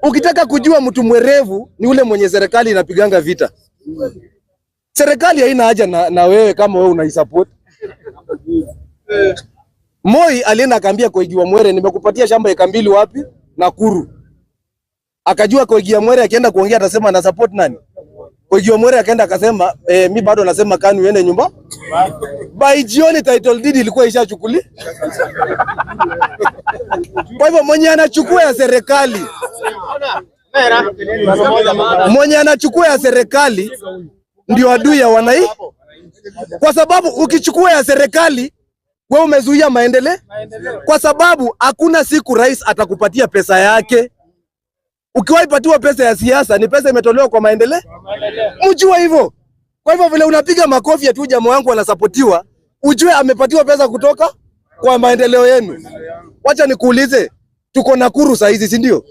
Ukitaka kujua mtu mwerevu ni ule mwenye serikali inapiganga vita. Serikali haina haja na wewe kama wewe unaisupport. Moi alienda akaambia Koigi wa Mwere, nimekupatia shamba eka 2 wapi? Nakuru. Akajua Koigi wa Mwere akienda kuongea atasema na support nani? Koigi wa Mwere akaenda akasema mi bado nasema kani uende nyumba. By jioni title deed ilikuwa ishachukuliwa. Kwa hivyo mwenye anachukua ya serikali, ndio adui ya wanai. Kwa sababu ukichukua ya serikali wewe umezuia maendeleo. Kwa sababu hakuna siku rais atakupatia pesa yake. Ukiwaipatiwa pesa ya siasa ni pesa imetolewa kwa maendeleo. Mjue hivyo. Kwa hivyo vile unapiga makofi tu jamaa wangu anasapotiwa, ujue amepatiwa pesa kutoka kwa maendeleo yenu. Wacha nikuulize, tuko Nakuru saa hizi, si ndio?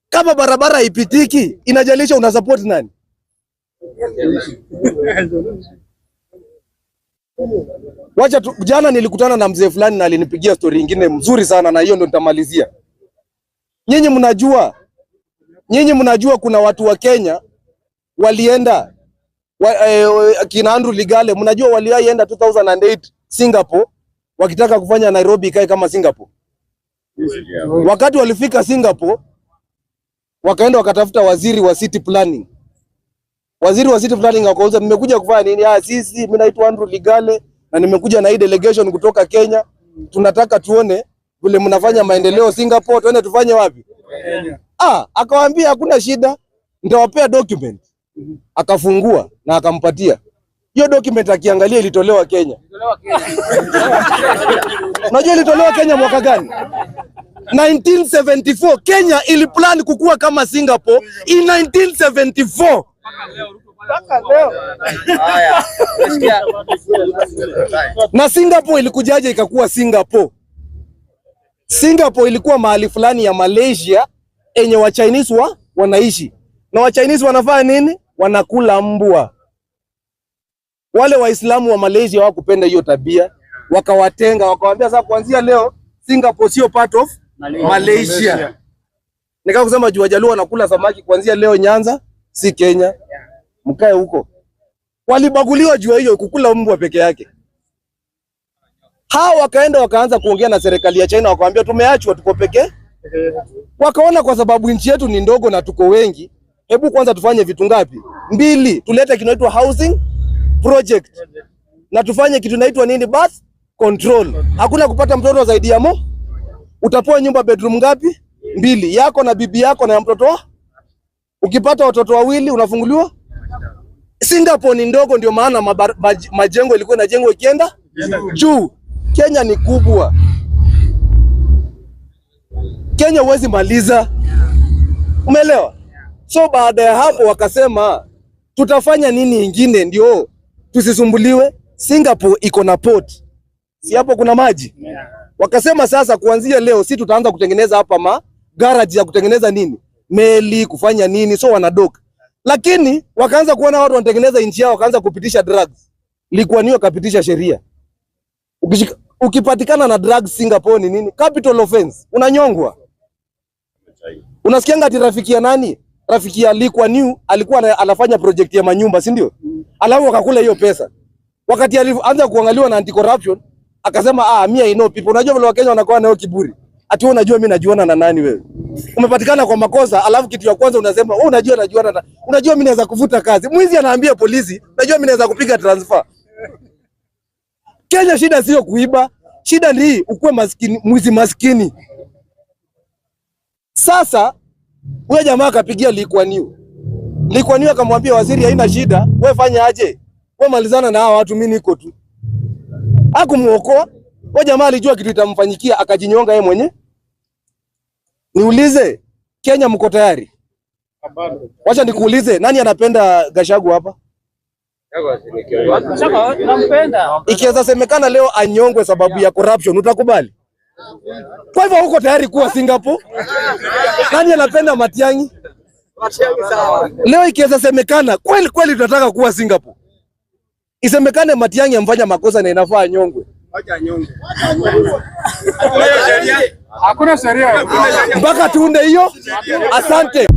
Kama barabara haipitiki, inajalisha una support nani? Wacha jana nilikutana na mzee fulani na alinipigia story nyingine mzuri sana, na hiyo ndo nitamalizia. Nyinyi mnajua kuna watu wa Kenya walienda kina Andrew Ligale, mnajua walienda 2008 Singapore wakitaka kufanya Nairobi ikae kama Singapore. Wakati walifika Singapore wakaenda wakatafuta waziri wa city planning. Waziri wa city planning akauza, nimekuja kufanya nini? Sisi mimi naitwa Andrew Ligale na nimekuja na hii delegation kutoka Kenya. Tunataka tuone vile mnafanya maendeleo Singapore, tuende tufanye wapi? Kenya. Akawaambia hakuna shida, nitawapea document. Akafungua na akampatia. Hiyo document akiangalia ilitolewa Kenya. Unajua ilitolewa Kenya mwaka gani? 1974. Kenya iliplan kukua kama Singapore in 1974. Na Singapore ilikujaje ikakuwa Singapore? Singapore ilikuwa mahali fulani ya Malaysia enye wa Chinese wanaishi. Na wa Chinese wanafanya nini? Wanakula mbwa. Wale Waislamu wa Malaysia hawakupenda hiyo tabia, wakawatenga, wakawaambia sasa kuanzia leo Singapore sio part of Malaysia. Nika kusema juu Wajaluo wanakula samaki kuanzia leo Nyanza si Kenya. Mkae huko. Walibaguliwa juu hiyo kukula mbwa peke yake. Hao wakaenda wakaanza kuongea na serikali ya China, wakawaambia tumeachwa tuko pekee. Wakaona kwa sababu nchi yetu ni ndogo na tuko wengi, hebu kwanza tufanye vitu ngapi? 2, tulete kinaitwa housing project. Na tufanye kitu inaitwa nini? Birth control. Hakuna kupata mtoto zaidi ya mo. Utapewa nyumba bedroom ngapi? 2, yako na bibi yako na mtoto. Ukipata watoto 2 unafunguliwa. Singapore ni ndogo ndio maana majengo ilikuwa inajengwa ikienda juu. Kenya ni kubwa. Kenya huwezi maliza. Umeelewa? So baada ya hapo wakasema tutafanya nini ingine ndio tusisumbuliwe. Singapore iko na port. Si hapo kuna maji? Wakasema sasa kuanzia leo si tutaanza kutengeneza hapa garage ya kutengeneza nini? Meli, kufanya nini? So wanadoka. Lakini wakaanza kuona watu wanatengeneza nchi yao, wakaanza kupitisha drugs. Likuwa niyo kapitisha sheria. Ukipatikana na drugs Singapore ni nini? Capital offense. Unanyongwa. Unasikianga ati rafiki ya nani? Rafiki ya Likuwa New alikuwa anafanya project ya manyumba, si ndio? Alafu wakakula hiyo pesa. Wakati alianza kuangaliwa na anti corruption, akasema mimi I know people. Unajua wale wa Kenya wanakuwa na kiburi. Ati unajua mimi najuana na nani wewe? Umepatikana kwa makosa, alafu kitu ya kwanza unasema unajua najuana na. Unajua mimi naweza kufuta kazi. Mwizi anaambia polisi, unajua mimi naweza kupiga transfer. Kenya shida sio kuiba, shida ni ukue maskini, mwizi maskini. Sasa wewe jamaa akapigia Likuwa New. Likuwa New akamwambia waziri haina shida, wewe fanya aje? Wewe malizana na hao watu, mimi niko tu. Hakumuokoa. Wewe jamaa alijua kitu itamfanyikia akajinyonga yeye mwenyewe. Niulize, Kenya mko tayari? Wacha nikuulize, nani anapenda Gachagua hapa? Ikiweza semekana leo anyongwe sababu ya corruption, utakubali? Kwa hivyo uko tayari kuwa Singapore? Nani anapenda Matiang'i? Leo ikiweza semekana kweli tunataka kuwa Singapore. Isemekane Matiang'i amfanya makosa na inafaa anyongwe. Acha anyongwe. Hakuna sheria. Mpaka tuunde hiyo. Asante.